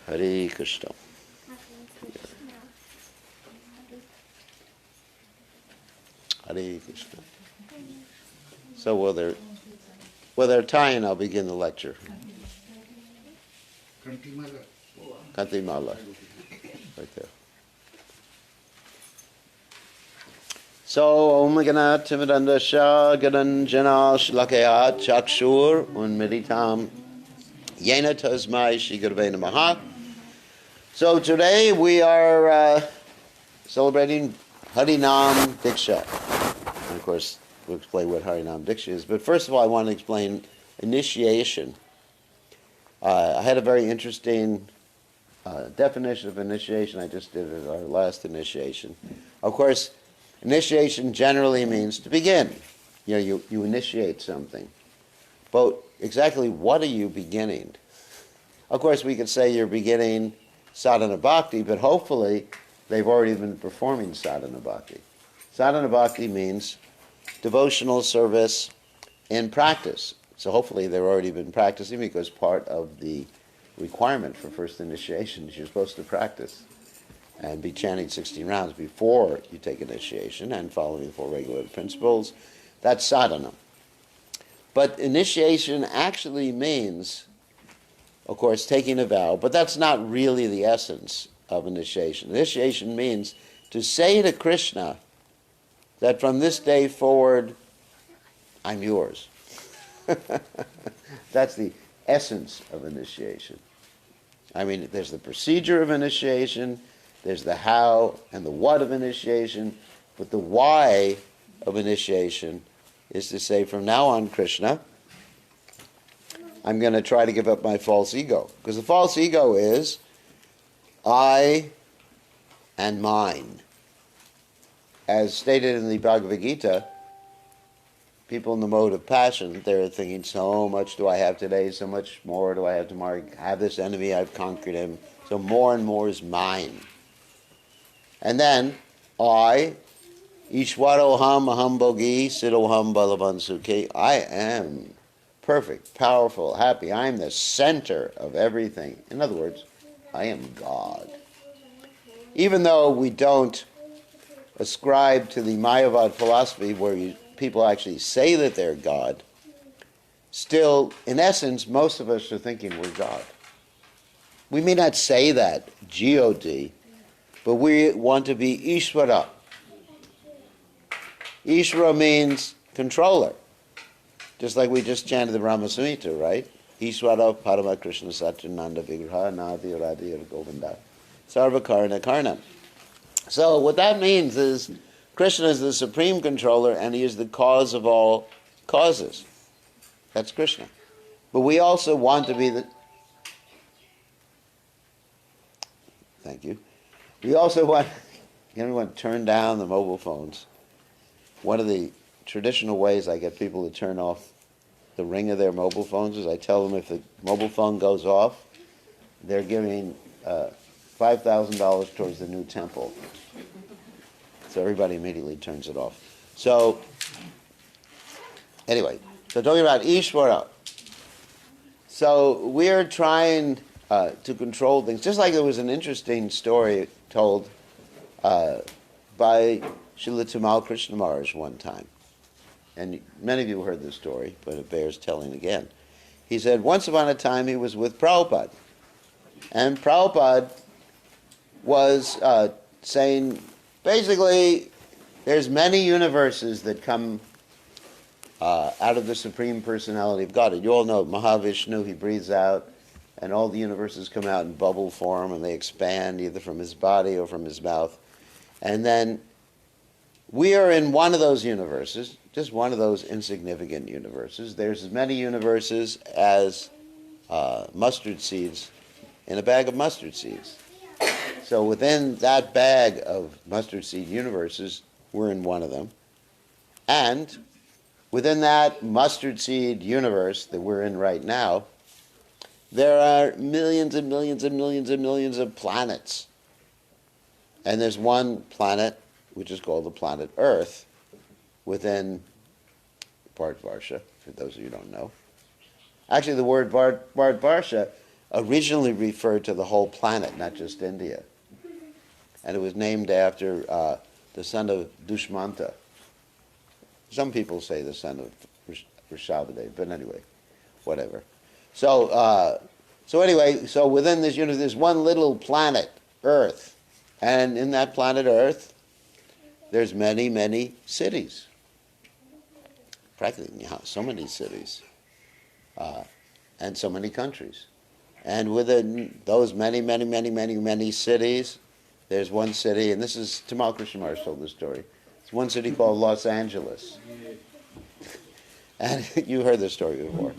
Hare Krishna. Hare Krishna. So while they're tying, I'll begin the lecture. Kantimala. Right there. So, Om Gana Timidandasha Gadanjana Shlakaya Chakshur Unmeditam Yena Tasmai Shigurve Namaha. So today we are celebrating Harinam Diksha. And of course, we'll explain what Harinam Diksha is. But first of all, I want to explain initiation. I had a very interesting definition of initiation. I just did it at our last initiation. Of course, initiation generally means to begin. You initiate something. But exactly what are you beginning? Of course, we could say you're beginning sadhana bhakti, but hopefully they've already been performing sadhana bhakti. Sadhana bhakti means devotional service in practice. So hopefully they've already been practicing, because part of the requirement for first initiation is you're supposed to practice and be chanting 16 rounds before you take initiation and following the 4 regulated principles. That's sadhana. But initiation actually means, of course, taking a vow, but that's not really the essence of initiation. Initiation means to say to Krishna that from this day forward, I'm yours. That's the essence of initiation. I mean, there's the procedure of initiation, there's the how and the what of initiation, but the why of initiation is to say, from now on, Krishna, I'm going to try to give up my false ego. Because the false ego is I and mine. As stated in the Bhagavad Gita, people in the mode of passion, they're thinking, so much do I have today, so much more do I have tomorrow. I have this enemy, I've conquered him, so more and more is mine. And then, I, Ishwaroham aham bhogi siddhoham balavan sukhi, I am perfect, powerful, happy. I am the center of everything. In other words, I am God. Even though we don't ascribe to the Mayavad philosophy where people actually say that they're God, still, in essence, most of us are thinking we're God. We may not say that, G-O-D, but we want to be Ishvara. Ishvara means controller. Just like we just chanted the Brahma Samhita, right? Ishvara Parama Krishna Satyananda Vigraha Nadi Radhi Govinda Sarva Karna Karna. So what that means is Krishna is the supreme controller and he is the cause of all causes. That's Krishna. But we also want to be the... Thank you. We also want... Everyone turn down the mobile phones. One of the traditional ways I get people to turn off the ring of their mobile phones is I tell them if the mobile phone goes off, they're giving $5,000 towards the new temple. So everybody immediately turns it off. So, anyway, so talking about Ishvara. So we're trying to control things. Just like there was an interesting story told by Srila Tamal Krishna Maharaj one time. And many of you heard this story, but it bears telling again. He said, once upon a time he was with Prabhupada. And Prabhupada was saying, basically, there's many universes that come out of the Supreme Personality of God. And you all know Mahavishnu, he breathes out, and all the universes come out in bubble form, and they expand either from his body or from his mouth. And then we are in one of those universes, just one of those insignificant universes. There's as many universes as mustard seeds in a bag of mustard seeds. So within that bag of mustard seed universes, we're in one of them. And within that mustard seed universe that we're in right now, there are millions and millions and millions and millions of planets. And there's one planet, which is called the planet Earth, within Bharatvarsha, for those of you who don't know. Actually, the word Bharatvarsha originally referred to the whole planet, not just India. And it was named after the son of Dushmanta. Some people say the son of Rishabhadev, but anyway, whatever. So within this universe, there's one little planet, Earth. And in that planet Earth, there's many, many cities. Practically, so many cities. And so many countries. And within those many, many, many, many, many cities, there's one city, and this is, Tamal Krishnamars told the story. It's one city called Los Angeles. And you heard this story before.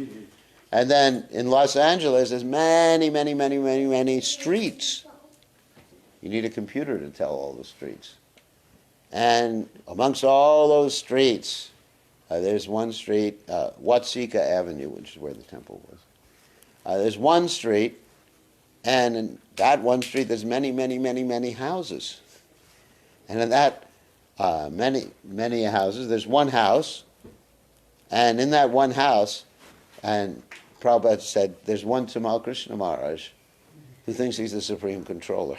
And then in Los Angeles, there's many, many, many, many, many streets. You need a computer to tell all the streets. And amongst all those streets, there's one street, Watsika Avenue, which is where the temple was. There's one street, and in that one street there's many, many, many, many houses. And in that many, many houses, there's one house, and in that one house, and Prabhupada said, there's one Tamal Krishna Maharaj who thinks he's the supreme controller.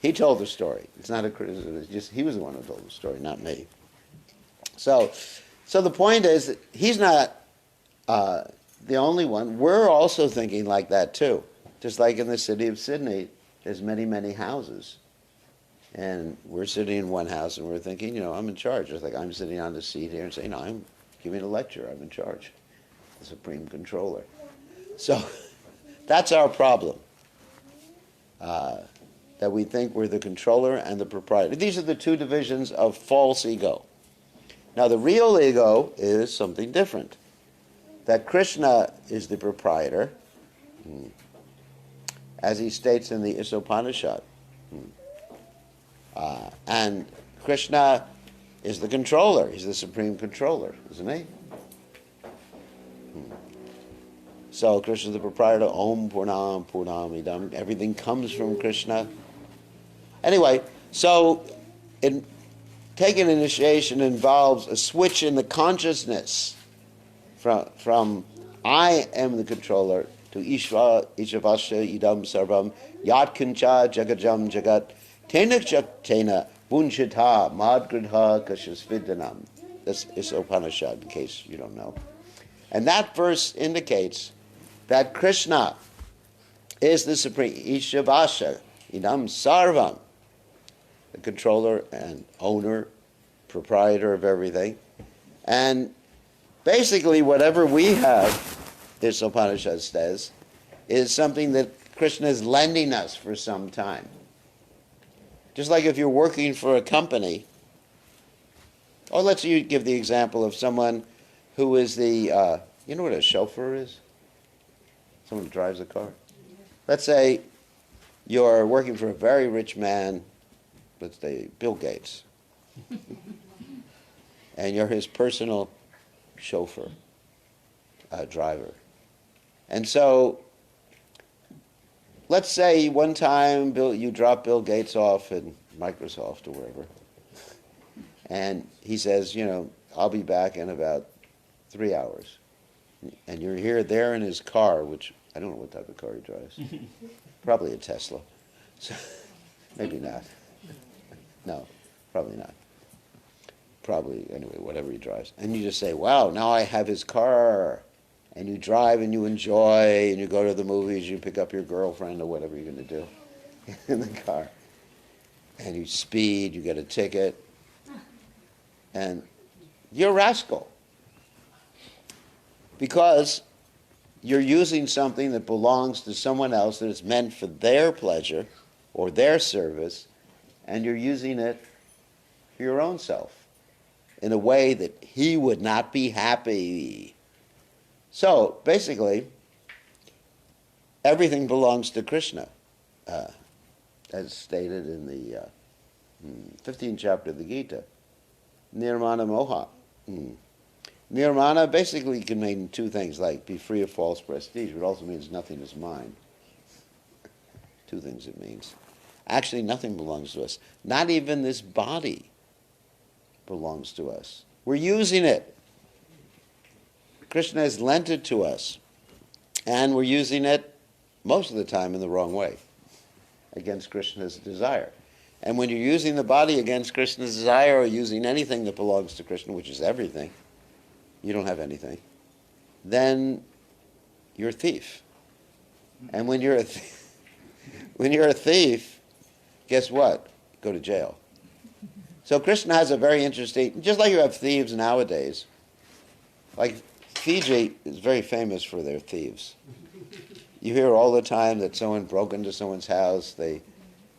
He told the story. It's not a criticism. It's just he was the one who told the story, not me. So the point is that he's not the only one. We're also thinking like that too. Just like in the city of Sydney, there's many, many houses. And we're sitting in one house and we're thinking, I'm in charge. It's like I'm sitting on the seat here and saying, I'm giving a lecture. I'm in charge. The supreme controller. So that's our problem. That we think we're the controller and the proprietor. These are the two divisions of false ego. Now the real ego is something different. That Krishna is the proprietor, as he states in the Isopanishad. And Krishna is the controller. He's the supreme controller, isn't he? So Krishna is the proprietor. Om Purnam Purnam Idam. Everything comes from Krishna. Anyway, so taking initiation involves a switch in the consciousness from I am the controller to Ishva, Ishavasya, Idam, Sarvam, Yat Kincha, Jagajam, Jagat, Tena Jaktena, Bunchita, Madgridha, Kashasvidanam. That's Upanishad, in case you don't know. And that verse indicates that Krishna is the supreme, Ishavasya, Idam, Sarvam, the controller and owner, proprietor of everything. And basically whatever we have, this Upanishad says, is something that Krishna is lending us for some time. Just like if you're working for a company, or let's you give the example of someone who is the, you know what a chauffeur is? Someone who drives a car. Let's say you're working for a very rich man, let's say Bill Gates, and you're his personal chauffeur, driver. And so, let's say one time you drop Bill Gates off in Microsoft or wherever, and he says, I'll be back in about 3 hours. And you're there in his car, which I don't know what type of car he drives. Probably a Tesla. So, maybe not. No, probably not. Probably, anyway, whatever he drives. And you just say, wow, now I have his car. And you drive and you enjoy, and you go to the movies, you pick up your girlfriend or whatever you're going to do in the car. And you speed, you get a ticket. And you're a rascal. Because you're using something that belongs to someone else that is meant for their pleasure or their service, and you're using it for your own self in a way that he would not be happy. So, basically, everything belongs to Krishna, as stated in the 15th chapter of the Gita. Nirmana Moha. Nirmana basically can mean two things, like be free of false prestige, but it also means nothing is mine. Two things it means. Actually, nothing belongs to us. Not even this body belongs to us. We're using it. Krishna has lent it to us. And we're using it most of the time in the wrong way, against Krishna's desire. And when you're using the body against Krishna's desire, or using anything that belongs to Krishna, which is everything, you don't have anything, then you're a thief. And when you're a thief, guess what? Go to jail. So Krishna has a very interesting, just like you have thieves nowadays, like Fiji is very famous for their thieves. You hear all the time that someone broke into someone's house, they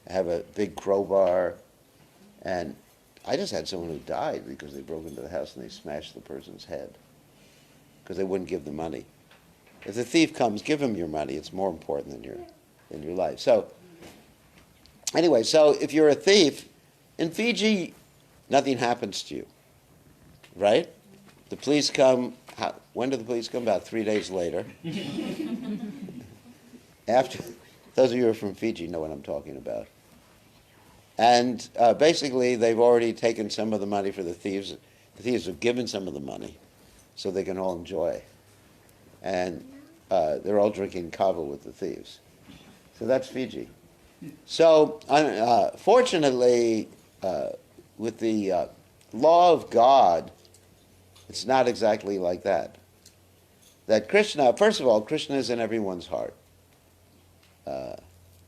have a big crowbar, and I just had someone who died because they broke into the house and they smashed the person's head because they wouldn't give the money. If the thief comes, give him your money. It's more important than your life. So anyway, so if you're a thief, in Fiji, nothing happens to you, right? The police come, when do the police come? About 3 days later. After, those of you who are from Fiji know what I'm talking about. And basically, they've already taken some of the money for the thieves. The thieves have given some of the money so they can all enjoy. And they're all drinking kava with the thieves. So that's Fiji. So fortunately, with the law of God, it's not exactly like that. That Krishna, first of all, Krishna is in everyone's heart.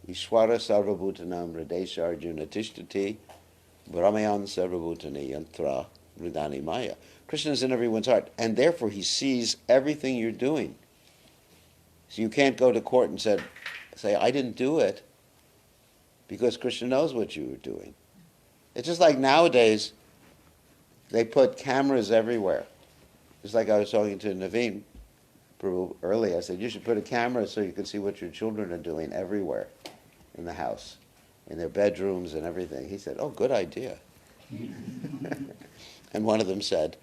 Ishwara sarvabhutanam hridesha arjuna tishtati brahmayan sarvabhutani yantra vridani maya. Krishna is in everyone's heart, and therefore he sees everything you're doing. So you can't go to court and say, I didn't do it, because Krishna knows what you were doing. It's just like nowadays, they put cameras everywhere. Just like I was talking to Naveen Prabhu earlier, I said, you should put a camera so you can see what your children are doing everywhere in the house, in their bedrooms and everything. He said, oh, good idea. And one of them said,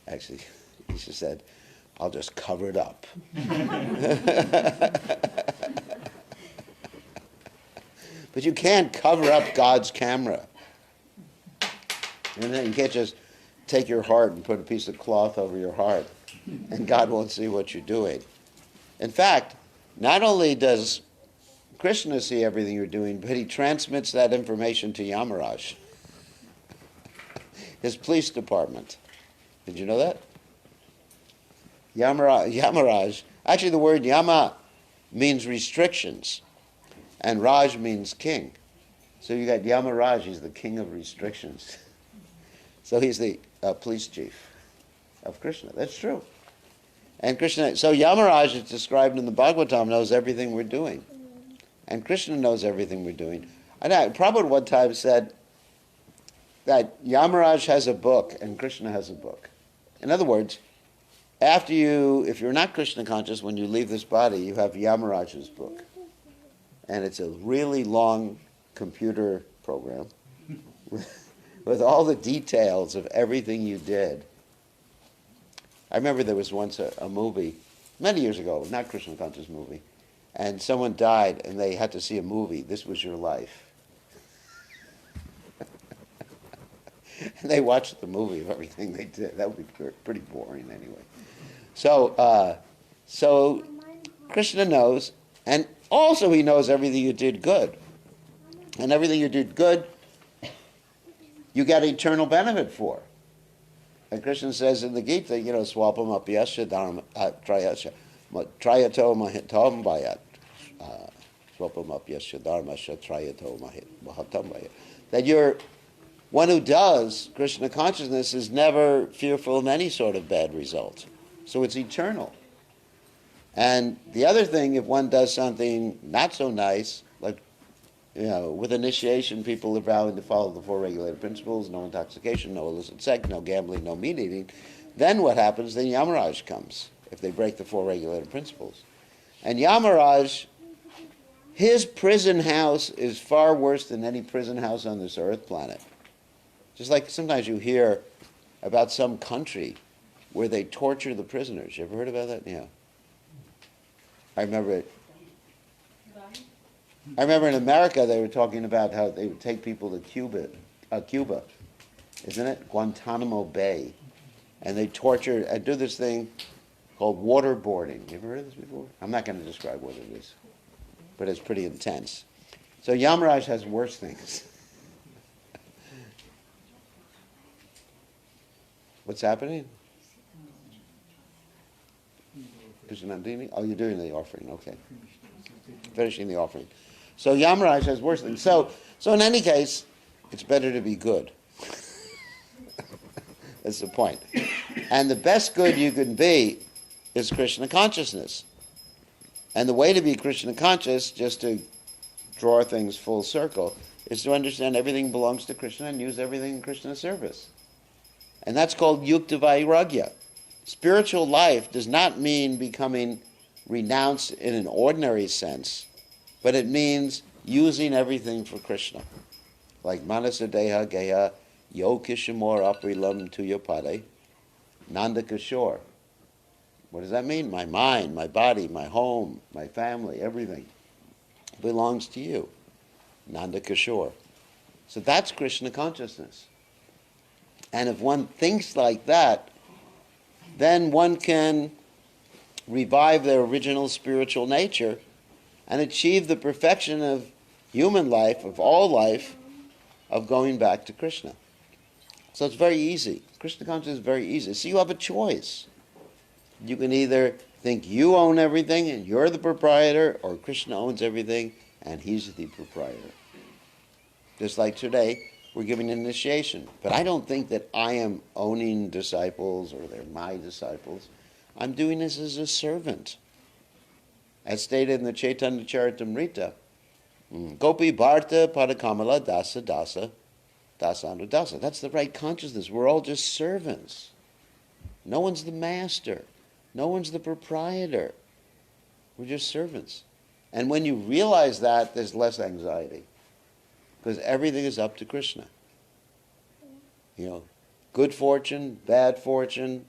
actually, he just said, I'll just cover it up. But you can't cover up God's camera. You can't just take your heart and put a piece of cloth over your heart, and God won't see what you're doing. In fact, not only does Krishna see everything you're doing, but he transmits that information to Yamaraj, his police department. Did you know that? Yamaraj, actually the word Yama means restrictions, and Raj means king. So you got Yamaraj, he's the king of restrictions. So he's the police chief of Krishna. That's true. And Krishna, so Yamaraj is described in the Bhagavatam, knows everything we're doing. And Krishna knows everything we're doing. And Prabhupada one time said that Yamaraj has a book and Krishna has a book. In other words, if you're not Krishna conscious, when you leave this body, you have Yamaraj's book. And it's a really long computer program with all the details of everything you did. I remember there was once a movie, many years ago, not Krishna conscious movie, and someone died and they had to see a movie, This Was Your Life. And they watched the movie of everything they did. That would be pretty boring anyway. So Krishna knows, and also he knows everything you did good. And everything you did good, you get eternal benefit for. And Krishna says in the Gita, swapam apyasya dharma trayasya trayato mahitam bayat. Swapam apyasya dharma trayato mahitam bayat. That one who does Krishna consciousness is never fearful of any sort of bad result. So it's eternal. And the other thing, if one does something not so nice, like, with initiation, people are vowing to follow the 4 regulated principles, no intoxication, no illicit sex, no gambling, no meat eating, then what happens? Then Yamaraj comes, if they break the 4 regulated principles. And Yamaraj, his prison house is far worse than any prison house on this earth planet. Just like sometimes you hear about some country where they torture the prisoners. You ever heard about that? Yeah. I remember in America they were talking about how they would take people to Cuba, isn't it? Guantanamo Bay. And they torture and do this thing called waterboarding. You ever heard of this before? I'm not going to describe what it is, but it's pretty intense. So Yamaraj has worse things. What's happening? Krishnandini? Oh, you're doing the offering. Okay. Finishing the offering. So Yamaraj has worse things. So in any case, it's better to be good. That's the point. And the best good you can be is Krishna consciousness. And the way to be Krishna conscious, just to draw things full circle, is to understand everything belongs to Krishna and use everything in Krishna's service. And that's called yukta vairagya. Spiritual life does not mean becoming renounced in an ordinary sense, but it means using everything for Krishna. Like manasa deha geha yo kishamor aprilam tuyapade nanda kishore. What does that mean? My mind, my body, my home, my family, everything belongs to you. Nanda Kishore. So that's Krishna consciousness. And if one thinks like that, then one can revive their original spiritual nature and achieve the perfection of human life, of all life, of going back to Krishna. So it's very easy. Krishna consciousness is very easy. So you have a choice. You can either think you own everything and you're the proprietor, or Krishna owns everything and he's the proprietor. Just like today, we're giving an initiation. But I don't think that I am owning disciples or they're my disciples. I'm doing this as a servant. As stated in the Chaitanya Charitamrita, Gopi Bharta Padakamala Dasa Dasa Dasanu Dasa. That's the right consciousness. We're all just servants. No one's the master. No one's the proprietor. We're just servants. And when you realize that, there's less anxiety. Because everything is up to Krishna. You know, good fortune, bad fortune,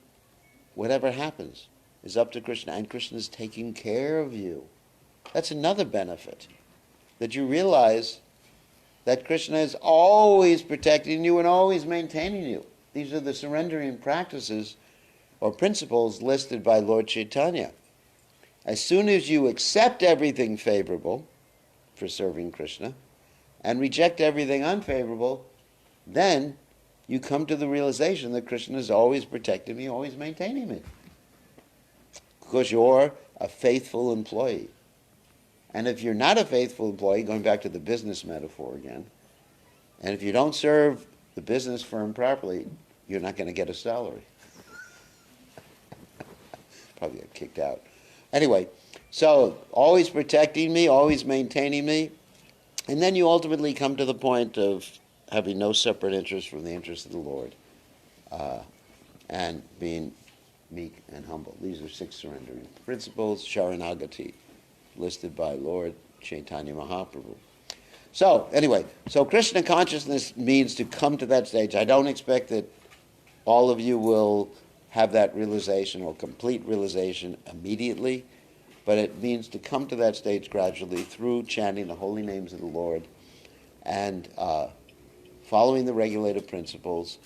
whatever happens is up to Krishna. And Krishna is taking care of you. That's another benefit. That you realize that Krishna is always protecting you and always maintaining you. These are the surrendering practices or principles listed by Lord Chaitanya. As soon as you accept everything favorable for serving Krishna and reject everything unfavorable, then you come to the realization that Krishna is always protecting me, always maintaining me. Because you're a faithful employee. And if you're not a faithful employee, going back to the business metaphor again, and if you don't serve the business firm properly, you're not going to get a salary. Probably get kicked out. Anyway, so always protecting me, always maintaining me, and then you ultimately come to the point of having no separate interest from the interest of the Lord, and being meek and humble. These are 6 surrendering principles, Sharanagati, listed by Lord Chaitanya Mahaprabhu. So, anyway, so Krishna consciousness means to come to that stage. I don't expect that all of you will have that realization or complete realization immediately, but it means to come to that stage gradually through chanting the holy names of the Lord and following the regulative principles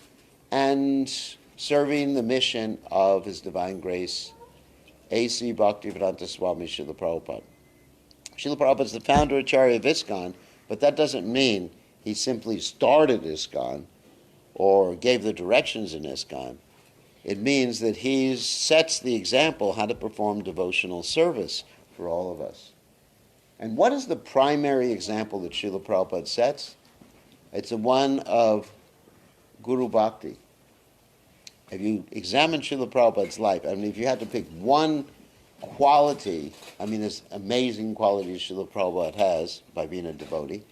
and serving the mission of His Divine Grace, A.C. Bhaktivedanta Swami Srila Prabhupada. Srila Prabhupada is the founder Acharya of ISKCON, but that doesn't mean he simply started ISKCON or gave the directions in ISKCON. It means that he sets the example how to perform devotional service for all of us. And what is the primary example that Srila Prabhupada sets? It's the one of Guru Bhakti. If you examine Srila Prabhupada's life, I mean, if you had to pick one quality, I mean, this amazing quality Srila Prabhupada has by being a devotee,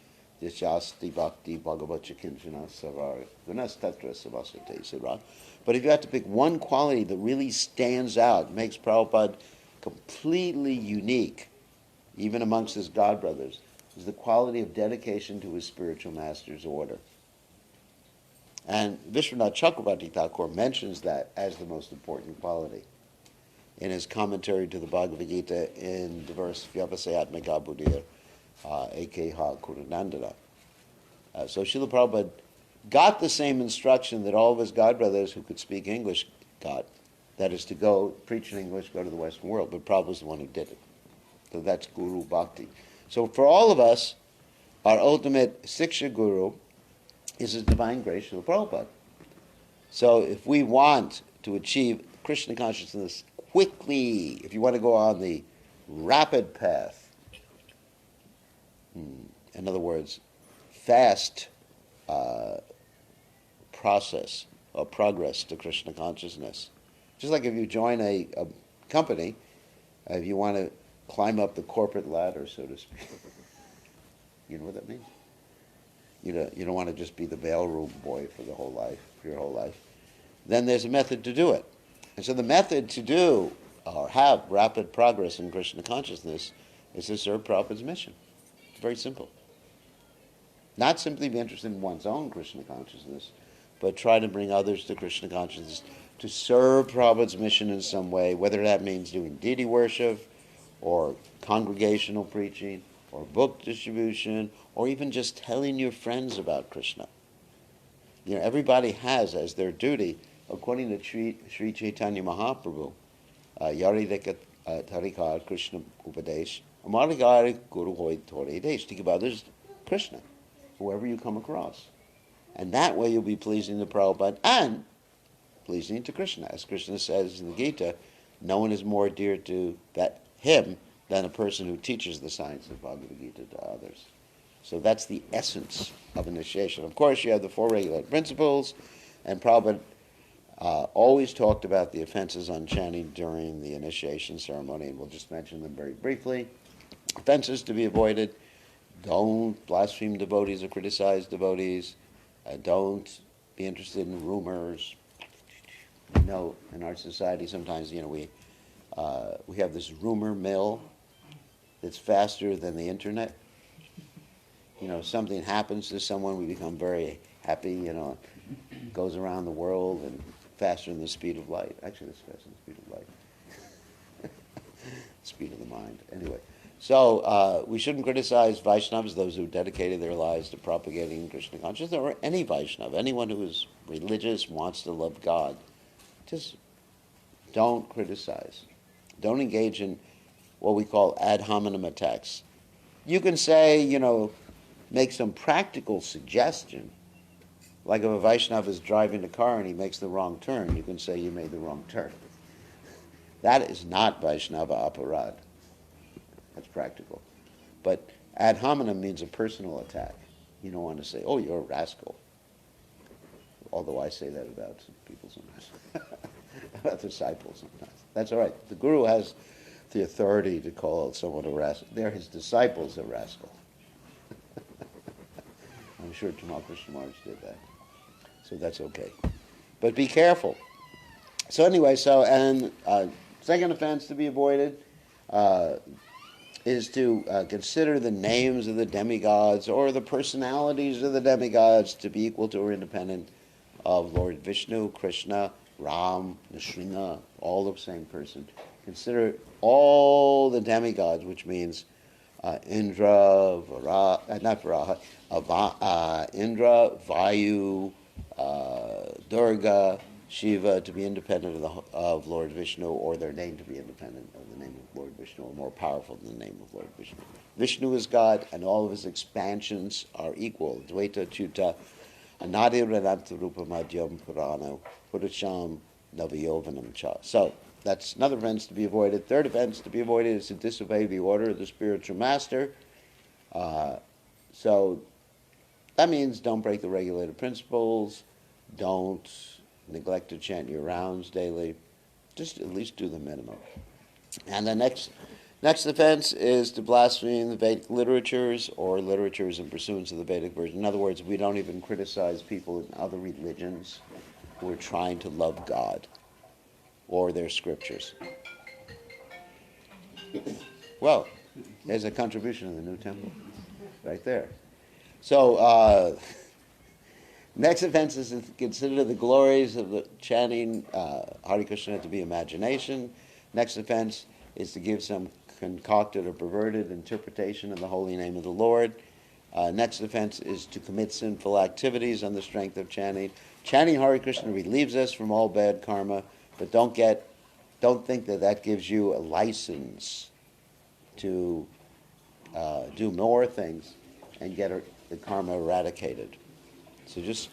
Yashasti Bhakti Bhagavata Kinchana Savar Gunas Tatra Savasate Sirah. But if you had to pick one quality that really stands out, makes Prabhupada completely unique, even amongst his godbrothers, is the quality of dedication to his spiritual master's order. And Vishwanath Chakravarti Thakur mentions that as the most important quality in his commentary to the Bhagavad Gita in the verse Vyavasayatmaka Buddhir Ekeha Kurunandana. So Srila Prabhupada got the same instruction that all of his godbrothers who could speak English got, That is to go preach in English, go to the Western world. But Prabhupada was the one who did it. So that's Guru Bhakti. So for all of us, our ultimate Siksha Guru is His Divine Grace Srila Prabhupada. So if we want to achieve Krishna consciousness quickly, if you want to go on the rapid path, in other words, fast process or progress to Krishna consciousness, just like if you join a company, if you want to climb up the corporate ladder, so to speak, you know what that means? You don't want to just be the mailroom boy for your whole life. Then there's a method to do it. And so the method to do or have rapid progress in Krishna consciousness is to serve Prabhupada's mission. It's very simple. Not simply be interested in one's own Krishna consciousness, but try to bring others to Krishna consciousness, to serve Prabhupada's mission in some way, whether that means doing deity worship, or congregational preaching, or book distribution, or even just telling your friends about Krishna. Everybody has as their duty, according to Sri Chaitanya Mahaprabhu, Yarideka Tarikar Krishna Upadesh, Amarigari Guru Hoy Tori Desh, to give others Krishna, whoever you come across. And that way you'll be pleasing to Prabhupada and pleasing to Krishna. As Krishna says in the Gita, no one is more dear to him than a person who teaches the science of Bhagavad Gita to others. So that's the essence of initiation. Of course, you have the four regulated principles, and Prabhupada always talked about the offenses on chanting during the initiation ceremony, and we'll just mention them very briefly. Offenses to be avoided: don't blaspheme devotees or criticize devotees. Don't be interested in rumors. In our society, sometimes we have this rumor mill that's faster than the internet. Something happens to someone, we become very happy. It goes around the world and faster than the speed of light. Actually, it's faster than the speed of light. Speed of the mind. Anyway. So we shouldn't criticize Vaishnavas, those who dedicated their lives to propagating Krishna consciousness, or any Vaishnava, anyone who is religious, wants to love God. Just don't criticize. Don't engage in what we call ad hominem attacks. You can say, make some practical suggestion. Like if a Vaishnava is driving a car and he makes the wrong turn, you can say you made the wrong turn. That is not Vaishnava aparad. That's practical. But ad hominem means a personal attack. You don't want to say, oh, you're a rascal. Although I say that about some people sometimes. About disciples sometimes. That's all right. The Guru has the authority to call someone a rascal. They're his disciples a rascal. I'm sure Tamal Krishna Maharaj did that. So that's okay. But be careful. So anyway, second offense to be avoided is to consider the names of the demigods or the personalities of the demigods to be equal to or independent of Lord Vishnu, Krishna, Ram, Nrsimha, all the same person. Consider all the demigods, which means Indra, Indra, Vayu, Durga, Shiva, to be independent of Lord Vishnu, or their name to be independent of the name of Lord Vishnu, or more powerful than the name of Lord Vishnu. Vishnu is God, and all of his expansions are equal. Dvaita, Chuta, Anadir, Radanta, Rupa, Madhyam, Purana, Purusham, Navayovanam, Cha. So, that's another offense to be avoided. Third offense to be avoided is to disobey the order of the spiritual master. So, that means don't break the regulated principles, don't neglect to chant your rounds daily. Just at least do the minimum. And the next offense is to blaspheme the Vedic literatures or literatures in pursuance of the Vedic version. In other words, we don't even criticize people in other religions who are trying to love God or their scriptures. Well, there's a contribution in the new temple right there. So, next offense is to consider the glories of the chanting Hare Krishna to be imagination. Next offense is to give some concocted or perverted interpretation of the holy name of the Lord. Next offense is to commit sinful activities on the strength of chanting. Chanting Hare Krishna relieves us from all bad karma, But don't think that gives you a license to do more things and get the karma eradicated. So just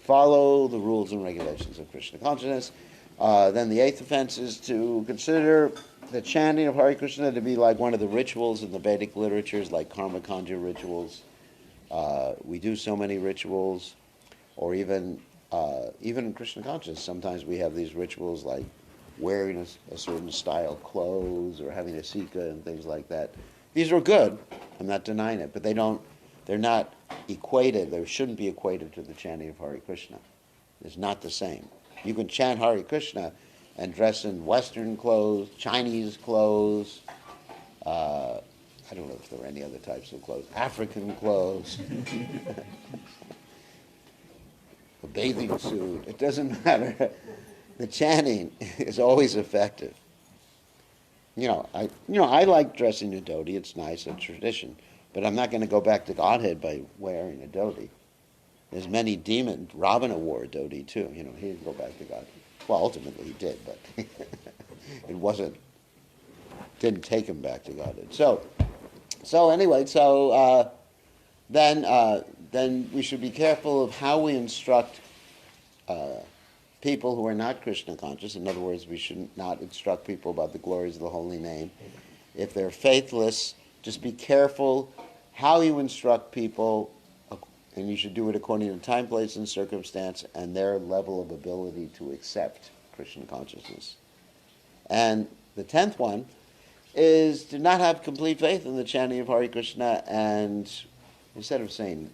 follow the rules and regulations of Krishna consciousness. Then the eighth offense is to consider the chanting of Hare Krishna to be like one of the rituals in the Vedic literatures, like karma kanja rituals. We do so many rituals, or even in Krishna consciousness, sometimes we have these rituals like wearing a certain style clothes or having a sika and things like that. These are good. I'm not denying it, but they're not equated. They shouldn't be equated to the chanting of Hare Krishna. It's not the same. You can chant Hare Krishna and dress in Western clothes, Chinese clothes. I don't know if there are any other types of clothes. African clothes. A bathing suit. It doesn't matter. The chanting is always effective. I like dressing a dhoti. It's nice, a tradition. But I'm not going to go back to Godhead by wearing a dhoti. There's many demons. Ravana wore a dhoti too. He didn't go back to Godhead. Well, ultimately he did, but it didn't take him back to Godhead. So anyway, then we should be careful of how we instruct people who are not Krishna conscious. In other words, we should not instruct people about the glories of the holy name. If they're faithless, just be careful how you instruct people, and you should do it according to time, place, and circumstance, and their level of ability to accept Krishna consciousness. And the 10th one is to not have complete faith in the chanting of Hare Krishna, and instead of saying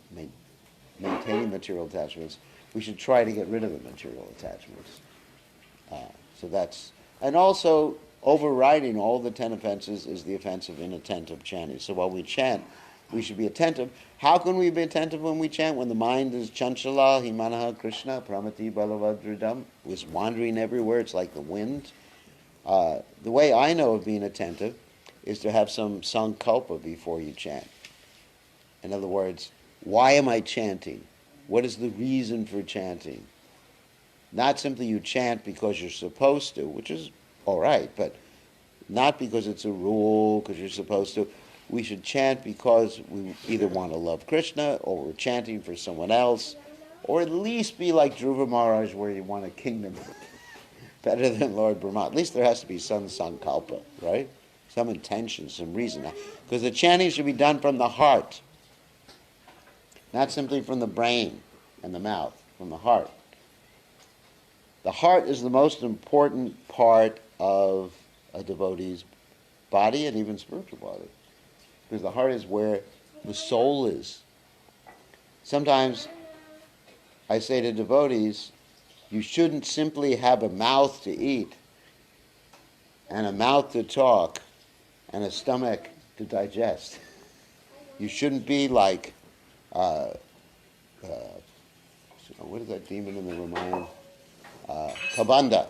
maintaining material attachments, we should try to get rid of the material attachments. And also overriding all the 10 offenses is the offense of inattentive chanting. So while we chant, we should be attentive. How can we be attentive when we chant? When the mind is chanchala, himanaha Krishna, pramati balavadridam, is wandering everywhere. It's like the wind. The way I know of being attentive is to have some sankalpa before you chant. In other words, why am I chanting? What is the reason for chanting? Not simply you chant because you're supposed to, which is all right, but not because it's a rule, because you're supposed to. We should chant because we either want to love Krishna, or we're chanting for someone else, or at least be like Dhruva Maharaj, where you want a kingdom better than Lord Brahma. At least there has to be some sankalpa, right? Some intention, some reason. Because the chanting should be done from the heart, not simply from the brain and the mouth, from the heart. The heart is the most important part of a devotee's body and even spiritual body. Because the heart is where the soul is. Sometimes I say to devotees, you shouldn't simply have a mouth to eat and a mouth to talk and a stomach to digest. You shouldn't be like, what is that demon in the Ramayana? Kabanda.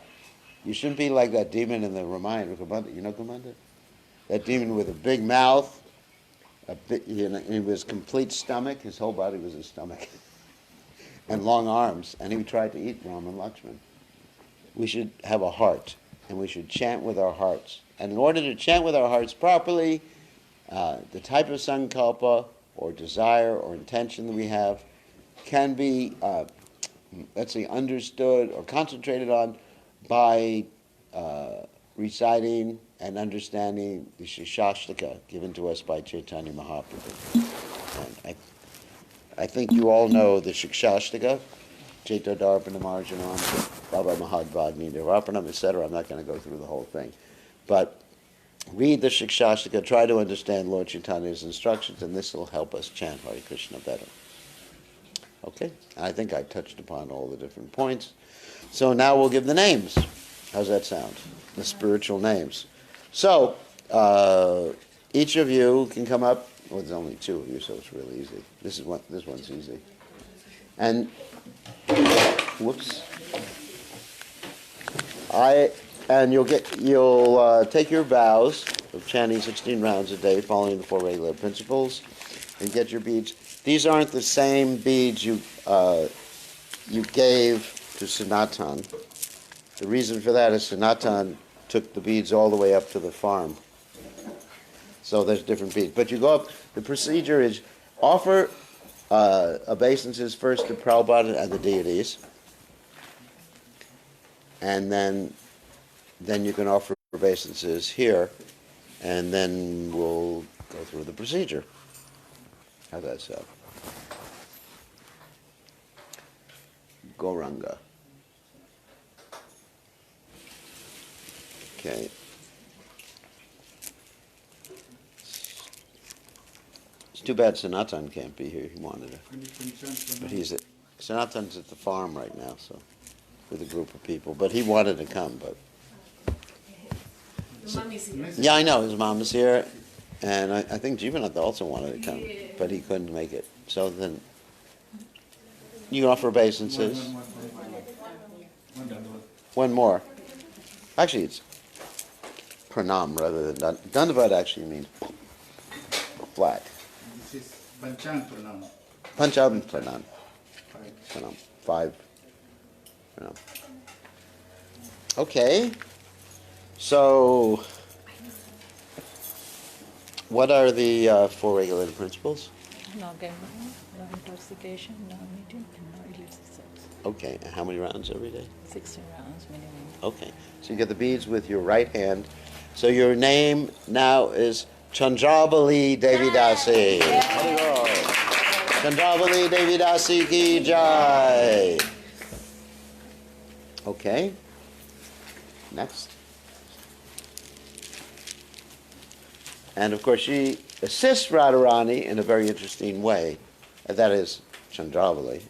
You shouldn't be like that demon in the Ramayana. Kabanda. You know Kabanda? That demon with a big mouth, and his complete stomach, his whole body was his stomach, and long arms, and he tried to eat Ram and Lakshman. We should have a heart, and we should chant with our hearts. And in order to chant with our hearts properly, the type of sankalpa or desire or intention that we have can be, understood or concentrated on by reciting and understanding the Shikshashtaka given to us by Chaitanya Mahaprabhu. And I think you all know the Shikshashtaka, Chaitodarpana Marjanam, Baba Mahadvagni Nirapanam, etc. I'm not going to go through the whole thing. But read the Shikshashtaka, try to understand Lord Chaitanya's instructions, and this will help us chant Hare Krishna better. Okay? I think I touched upon all the different points. So now we'll give the names. How's that sound? The spiritual names. So, each of you can come up. Well, there's only two of you, so it's really easy. This one's easy. And, whoops. You'll take your vows of chanting 16 rounds a day, following the 4 regular principles, and get your beads. These aren't the same beads you gave to Sanatan. The reason for that is Sanatan took the beads all the way up to the farm. So there's different beads. But you go up, the procedure is offer obeisances first to Prabhupada and the deities, and then you can offer obeisances here, and then we'll go through the procedure. How's that sound? Gauranga. Okay. It's too bad Sanatan can't be here. He wanted to. But Sanatan's at the farm right now, so with a group of people. But he wanted to come, but. Yeah, I know. His mom is here. And I think Jivanath also wanted to come, but he couldn't make it. So then you can offer obeisances. One more. Actually, it's pranam rather than dandavat actually means flat. This is panchang pranam. Pancham pranam. Pranam. 5 pranam. Okay. So, what are the 4 regulating principles? No gambling, no intoxication, no meeting, and no illicit sex. Okay, and how many rounds every day? 16 rounds minimum. Okay, so you get the beads with your right hand. So your name now is Chandrabali Devidasi. Chandrabali Devidasi ki jai. Okay, next. And of course, she assists Radharani in a very interesting way. That is, Chandrabali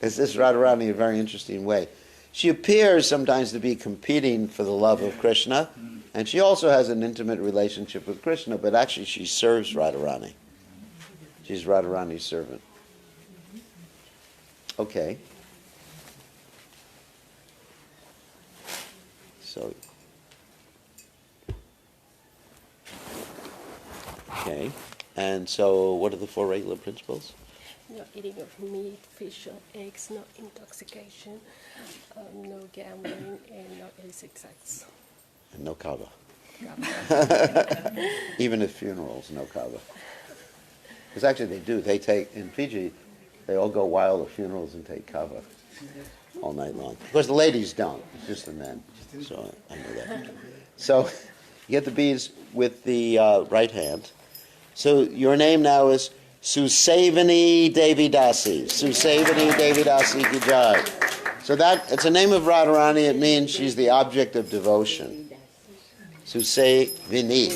assists Radharani in a very interesting way. She appears sometimes to be competing for the love of Krishna, and she also has an intimate relationship with Krishna, but actually she serves Radharani. She's Radharani's servant. Okay. So. Okay, and so what are the 4 regular principles? No eating of meat, fish, or eggs, no intoxication, no gambling, and no illicit sex. And no kava. Even at funerals, no kava. Because actually they do. They take, in Fiji, they all go wild at funerals and take kava all night long. Of course, the ladies don't. It's just the men. So I know that. So you get the beads with the right hand. So your name now is Susavani Devidasi. Susavani Devidasi ki jai. So it's a name of Radharani. It means she's the object of devotion. Susavini.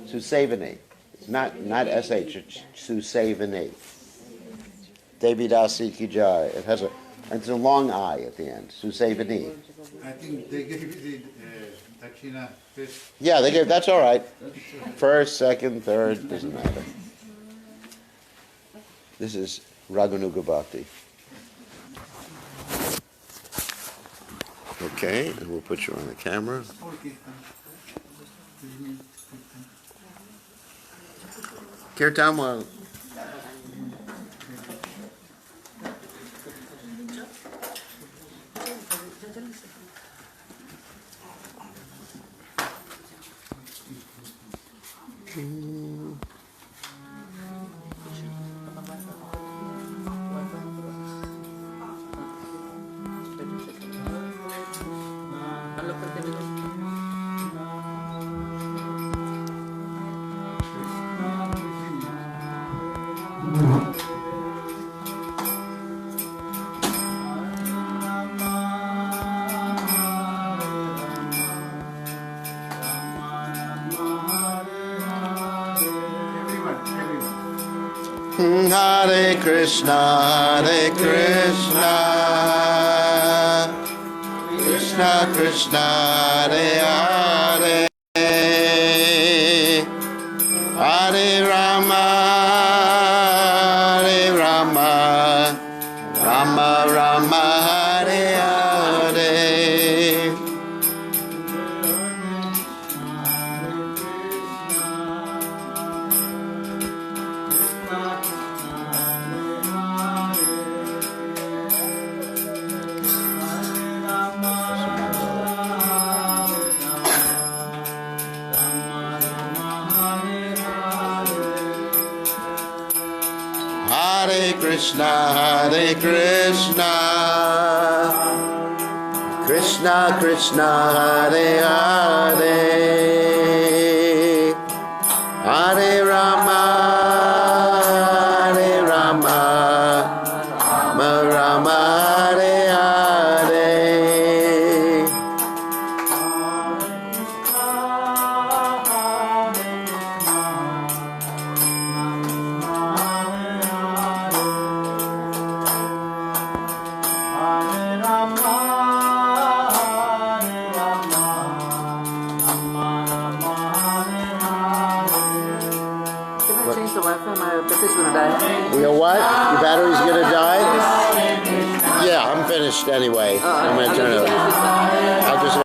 Susavani. It's not SH. It's Susavani. Devidasi ki jai. It's a long I at the end. Susavani. I think they gave you the dakshina first. Yeah, they gave. That's all right. First, second, third, doesn't matter. This is Raghunuga Bhakti. Okay, and we'll put you on the camera. Kirtan. Hare Krishna, Krishna Krishna, Hare Hare, Hare Rama, Rama Rama, Hare Hare. Krishna, Hare Krishna, Krishna Krishna, Hare Hare, Hare Rama, Hare Rama, Rama Rama, Hare Hare. Can I change the Wi-Fi? My battery's gonna die. You know what? Your battery's gonna die? Yeah, I'm finished anyway. I'm gonna turn it. I'll just